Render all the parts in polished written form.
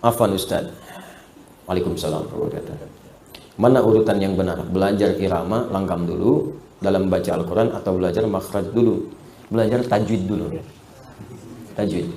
Afwan Ustaz. Waalaikumsalam warahmatullahi wabarakatuh. Mana urutan yang benar? Belajar irama langgam dulu dalam baca Al-Quran atau belajar makhraj dulu? Belajar tajwid dulu. Tajwid.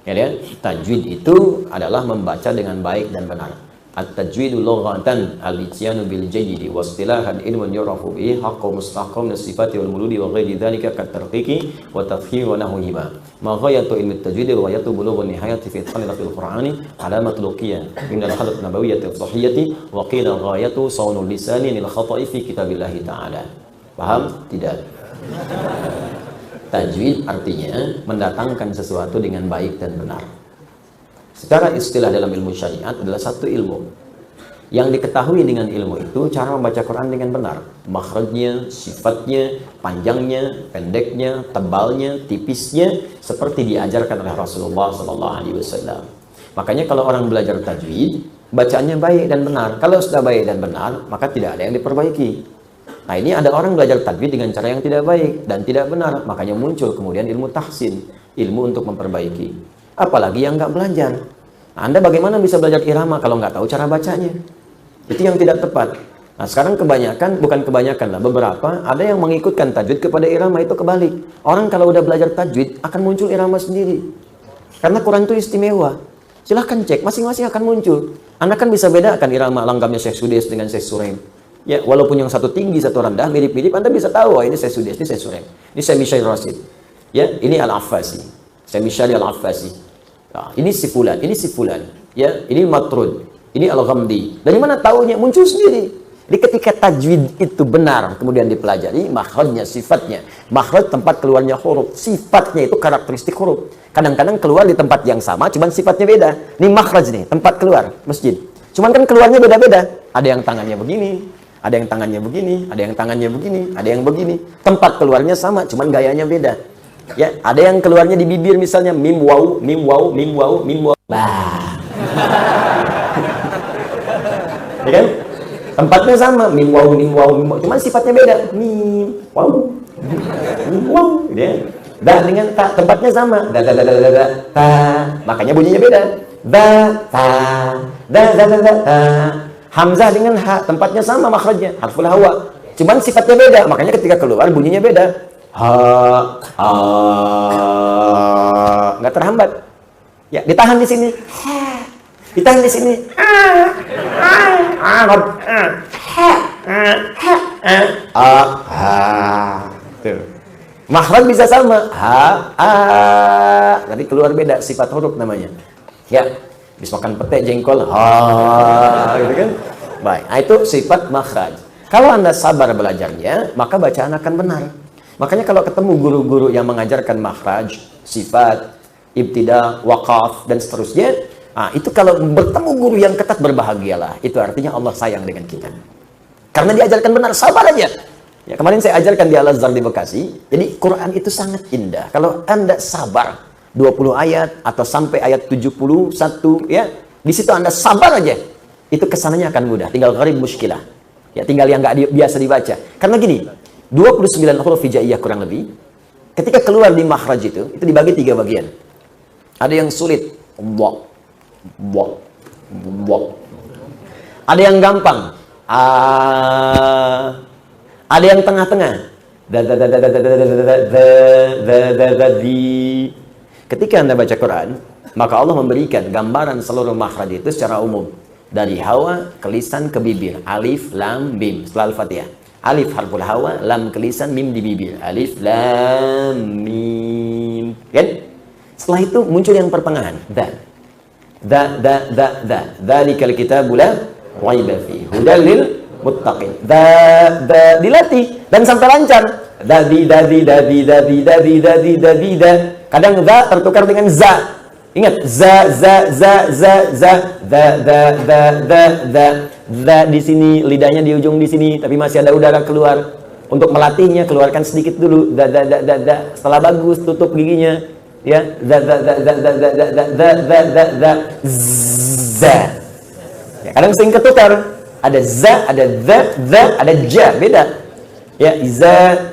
Ya, tajwid itu adalah membaca dengan baik dan benar. At-tajwidu lughatan al-ityanu bil jayyidi wa istilahan ilmun yurafu bihi haqqu mustaqam sifati wal muludi wa ghairi dhalika kat tarqiqi wa tafkhim wa nahwihima. Ma ghayatu ilmi at-tajwid wa ghayatu bulughun nihayati fi itqan al-Qur'ani ala matluqiyah min al-hadat nabawiyyah as-sahiyyah wa qila ghayatu sawnul lisani lil khata'i fi kitabillah ta'ala. Paham? Tidak. Tajwid artinya mendatangkan sesuatu dengan baik dan benar. Secara istilah dalam ilmu syariat adalah satu ilmu yang diketahui dengan ilmu itu cara membaca Quran dengan benar, makhrajnya, sifatnya, panjangnya, pendeknya, tebalnya, tipisnya, seperti diajarkan oleh Rasulullah SAW. Makanya kalau orang belajar tajwid, bacaannya baik dan benar. Kalau sudah baik dan benar, maka tidak ada yang diperbaiki. Nah, ini ada orang belajar tajwid dengan cara yang tidak baik dan tidak benar, makanya muncul kemudian ilmu tahsin, ilmu untuk memperbaiki. Apalagi yang nggak belajar. Nah, Anda bagaimana bisa belajar irama kalau nggak tahu cara bacanya? Itu yang tidak tepat. Nah, sekarang kebanyakan, bukan kebanyakan lah, beberapa ada yang mengikutkan tajwid kepada irama, itu kebalik. Orang kalau udah belajar tajwid akan muncul irama sendiri. Karena Quran itu istimewa. Silahkan cek, masing-masing akan muncul. Anda kan bisa bedakan irama langgamnya Syekh Sudais dengan Syekh Suraim. Ya, walaupun yang satu tinggi, satu rendah, mirip-mirip, Anda bisa tahu, oh, ini Syekh Sudais, ini Syekh Suraim. Ini Syekh Mishail Rasid. Ya, ini Al-Affasi. Syekh Mishail Al-Affasi. Nah, ini si fulan, ini si fulan, ya, ini matrud, ini al-ghamdi. Dari mana taunya? Muncul sendiri. Jadi ketika tajwid itu benar, kemudian dipelajari makhrajnya, sifatnya. Makhraj tempat keluarnya huruf, sifatnya itu karakteristik huruf. Kadang-kadang keluar di tempat yang sama, cuman sifatnya beda. Ini makhraj nih, tempat keluar masjid. Cuman kan keluarnya beda-beda. Ada yang tangannya begini, ada yang tangannya begini, ada yang tangannya begini, ada yang begini. Tempat keluarnya sama, cuman gayanya beda. Ya, ada yang keluarnya di bibir misalnya mim waw, mim waw, mim waw, mim waw. Bah. Ya kan? Tempatnya sama, mim waw, mim waw, mim waw. Cuman sifatnya beda. Mim waw. Mim waw, ya. Da dengan ta, tempatnya sama. Da da da da da da. Ta. Makanya bunyinya beda. Da ta. Da da da da ta. Hamzah dengan ha, tempatnya sama makhrajnya, harful hawa. Cuman sifatnya beda, makanya ketika keluar bunyinya beda. Ha, ha, nggak terhambat. Ya, ditahan di sini. Ha, ditahan di sini. Tuh. Makhraj bisa sama. Ha, a. Nanti keluar beda, sifat huruf namanya. Ya, habis makan pete jengkol. Ha, gitu kan? Baik, nah, itu sifat makhraj. Kalau Anda sabar belajarnya, maka bacaan akan benar. Makanya kalau ketemu guru-guru yang mengajarkan makhraj, sifat, ibtida, waqaf, dan seterusnya, nah, itu kalau bertemu guru yang ketat, berbahagialah. Itu artinya Allah sayang dengan kita. Karena diajarkan benar, sabar aja. Ya, kemarin saya ajarkan di Al-Azhar di Bekasi, jadi Quran itu sangat indah. Kalau Anda sabar, 20 ayat, atau sampai ayat 71, ya, di situ Anda sabar aja, itu kesananya akan mudah. Tinggal gharib muskilah. Ya, tinggal yang nggak biasa dibaca. Karena gini, 29 huruf hijaiyah kurang lebih, ketika keluar di makhraj itu dibagi 3 bagian. Ada yang sulit, bo, bo, bo. Ada yang gampang, ada yang tengah-tengah, di. Ketika Anda baca Quran, maka Allah memberikan gambaran seluruh makhraj itu secara umum, dari hawa ke lisan ke bibir, alif, lam, mim, setelah Al-Fatihah. Alif harful hawa, lam ke lisan, mim di bibir. Alif, lam, mim. Kan? Setelah itu muncul yang pertengahan. Da. Dzalikal kitabu la raiba fihi hudal lil muttaqin. Da dilatih dan sampai lancar. Dadi. Kadang za tertukar dengan za. Ingat, za di sini, lidahnya di ujung di sini, tapi masih ada udara keluar. Untuk melatihnya, keluarkan sedikit dulu. Setelah bagus, tutup giginya. Ya, za. Ya, kadang sering ketukar. Ada za, ada ada ja, beda. Ya, iza,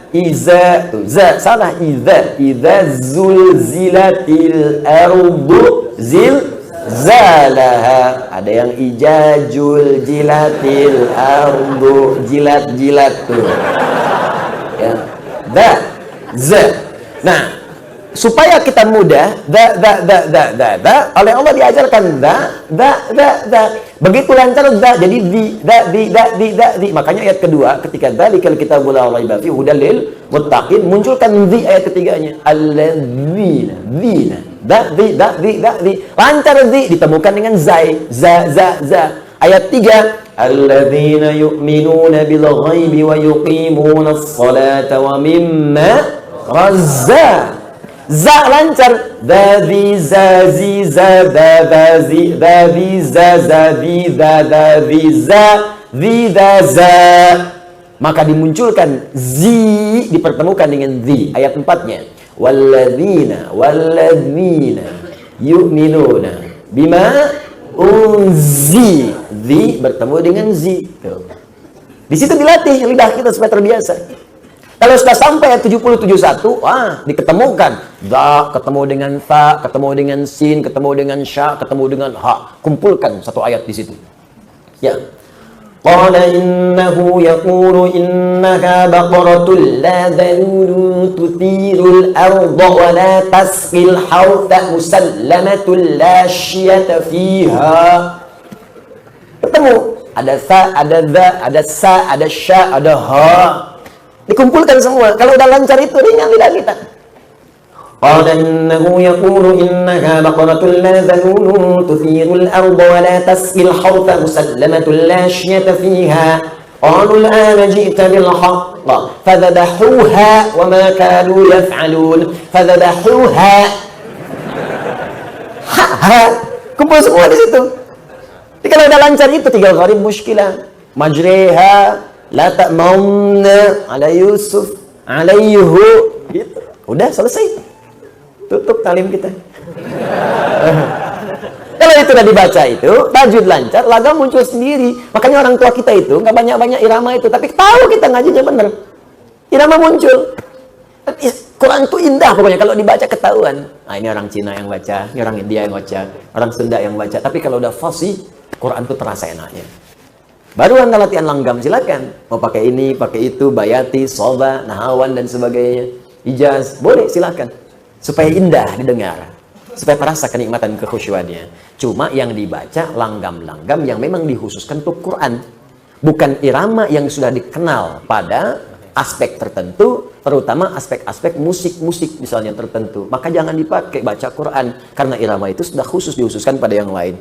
tuh, za, salah, iza zulzilatil ardu, zilzalaha. Ada yang ijajul jilatil ardu, jilat-jilat tuh. Ya. Nah, supaya kita mudah, oleh Allah diajarkan begitu lancar jadi di. Makanya ayat kedua ketika dzalikal kitabul la raiba fihi hudal lil muttaqin, munculkan di ayat ketiganya, alladzina lancar ditemukan dengan za. Ayat 3, alladzina yu'minuna bil ghaibi wa yuqimunas salata wa mimma razza. Za lancar, dadi zazi za dadazi dadi zazazi dadazi za za. Maka dimunculkan zi, dipertemukan dengan zi. Ayat 4-nya, walladzina yu'minuna bima unzi. Zi bertemu dengan zi. Di situ dilatih lidah kita supaya terbiasa. Kalau sudah sampai 70-71, diketemukan da ketemu dengan ta, ketemu dengan sin, ketemu dengan sya, ketemu dengan ha. Kumpulkan satu ayat di situ. Ya. Qala innahu yaqulu innaha baqaratul la dhalulun tuthirul arda wa la tasqil hawta musallamatul la syiyata fiha. Ketemu, ada sa, ada dha, ada sa, ada sya, ada ha. Dikumpulkan semua. Kalau udah lancar itu ringan lidah kita. Qala innahu yaqulu innaha baqaratun la dhalulun tuthirul arda wa la tasqil hawta musallamatun la syiyata fiha. Qalu al-ana ji'ta bil haqq fadhabahuha wa ma kanu yaf'alun. Fadhabahuha. Kumpul semua di situ. Jadi kalau udah lancar itu tinggal gharib muskilah. Majriha la ta'maunna ala Yusuf alayhu. Gitu. Udah selesai. Tutup talim kita. Kalau itu udah dibaca itu, tajwid lancar, lagam muncul sendiri. Makanya orang tua kita itu nggak banyak-banyak irama itu, tapi tahu kita ngajinya bener. Irama muncul. Quran itu indah pokoknya kalau dibaca ketahuan. Nah, ini orang Cina yang baca, ini orang India yang baca, orang Sunda yang baca. Tapi kalau udah fasih, Quran itu terasa enaknya. Baru Anda latihan langgam, silakan. Mau pakai ini, pakai itu, bayati, soba, nahawan, dan sebagainya. Ijaz, boleh, silakan. Supaya indah didengar. Supaya terasa kenikmatan kekhusyuannya. Cuma yang dibaca langgam-langgam yang memang dikhususkan untuk Quran. Bukan irama yang sudah dikenal pada aspek tertentu, terutama aspek-aspek musik-musik misalnya tertentu. Maka jangan dipakai baca Quran. Karena irama itu sudah khusus dikhususkan pada yang lain.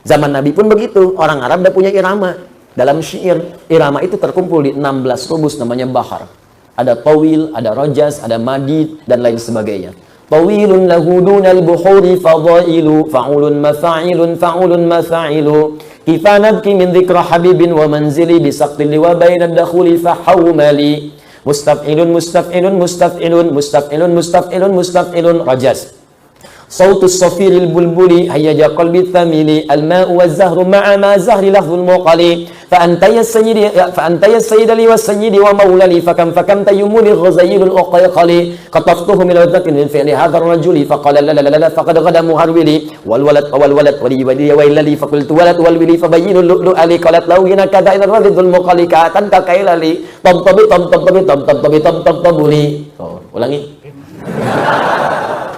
Zaman Nabi pun begitu. Orang Arab udah punya irama. Dalam syair, irama itu terkumpul di 16 rubus namanya bahar. Ada tawil, ada rojas, ada madid, dan lain sebagainya. Tawilun lahu dunal buhuri fadailu, fa'ulun mafa'ilun, fa'ulun mafa'ilu. Kifa nabki min dhikra habibin wa manzili, bisaqtili wa bainad dakhuli fahawmali. Mustaf'ilun, mustaf'ilun, mustaf'ilun, mustaf'ilun, mustaf'ilun, mustaf'ilun, rojas. صوت الصفير البلبلي هيج قلبي الثميل الماء والزهر مع ما زهر لفظ المقلي فأنت يا السيد لي والسيد ومولى لي فكم تيمني الغزيل الأقيقلي قطفته من وذك من فعل هذا الرجل فقال لا لا لا لا فقد غدا مهرولي والولد ولي ويل لي فقلت ولد والولي فبين اللؤلؤ لي قالت له هنا كذا إن الرذذ المقلي كأتن ككيل لي طبطبي طبطبي طبطبي طبطبي لي. Ulangi.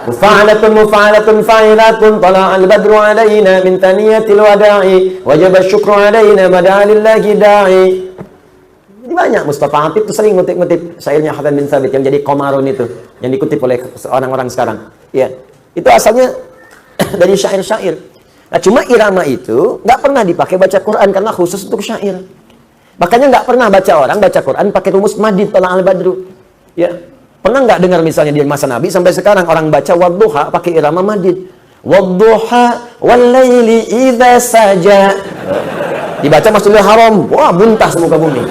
Mufa'alatun fa'ilatun tala'al badru alaina min taniyatil wada'i wajaba syukru alaina mada'alillahi da'i. Ini banyak. Mustafa Atib itu sering ngutip-ngutip syairnya Hasan bin Sabit yang jadi Qomarun itu, yang dikutip oleh orang-orang sekarang. Ya, itu asalnya dari syair-syair. Nah, cuma irama itu nggak pernah dipakai baca Quran karena khusus untuk syair. Makanya nggak pernah baca orang baca Quran pakai rumus madid tala'al badru. Ya. Pernah nggak dengar misalnya di masa Nabi sampai sekarang orang baca wadduha pakai irama madid. Wadduha walaili idza saja. Dibaca Masjidil Haram, wah muntah semuka bumi.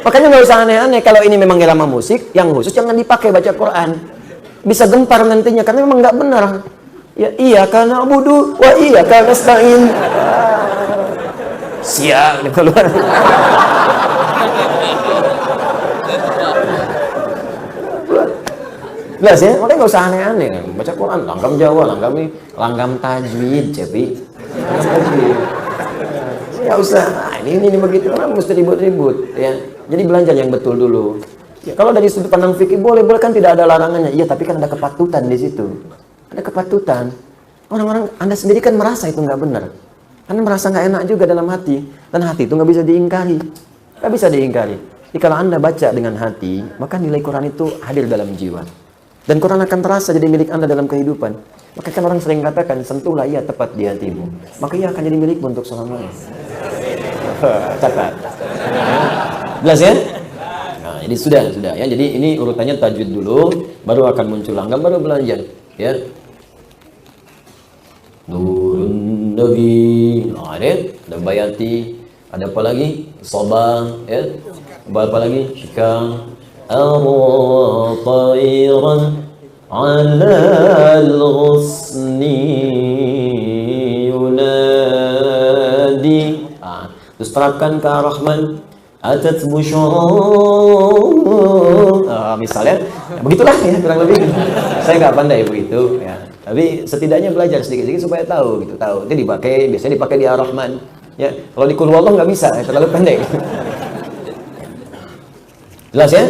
Makanya nggak usah aneh-aneh kalau ini memang irama musik yang khusus jangan dipakai baca Quran. Bisa gempar nantinya karena memang nggak benar. Ya iya karena abudu wa iya karena nasta'in. Siap keluar. Jelas ya? Makanya nggak usah aneh-aneh. Baca Quran, langgam Jawa, langgam tajwid, Cepi. Langgam tajwid. Nggak usah. Nah, ini begitu. Orang mesti ribut-ribut. Ya. Jadi belajar yang betul dulu. Ya, kalau dari sudut pandang fikih boleh kan tidak ada larangannya. Iya, tapi kan ada kepatutan di situ. Ada kepatutan. Orang-orang Anda sendiri kan merasa itu nggak benar. Karena merasa nggak enak juga dalam hati. Dan hati itu nggak bisa diingkari. Nggak bisa diingkari. Jadi kalau Anda baca dengan hati, maka nilai Quran itu hadir dalam jiwa. Dan Quran akan terasa jadi milik Anda dalam kehidupan. Maka kan orang sering katakan, sentuhlah ia tepat di hatimu. Maka ia akan jadi milikmu untuk selamanya. Catat. Jelas ya? Nah, jadi sudah ya. Jadi ini urutannya tajwid dulu, baru akan muncul langgam, baru belajar. Ya. Nurun Nabi, ada bayati, ada apa lagi? Sabah, ya. Apa lagi? Syikam, tayran ala al-ghusni yunadi. Terus terapkan ke Ar-Rahman, atat busyara. Misalnya, ya begitulah ya kurang lebih. Saya nggak pandai begitu ya. Tapi setidaknya belajar sedikit-sedikit supaya tahu gitu, tahu. Itu biasanya dipakai di Ar-Rahman. Ya, kalau di Qul Huwallah nggak bisa, terlalu pendek. Jelas ya?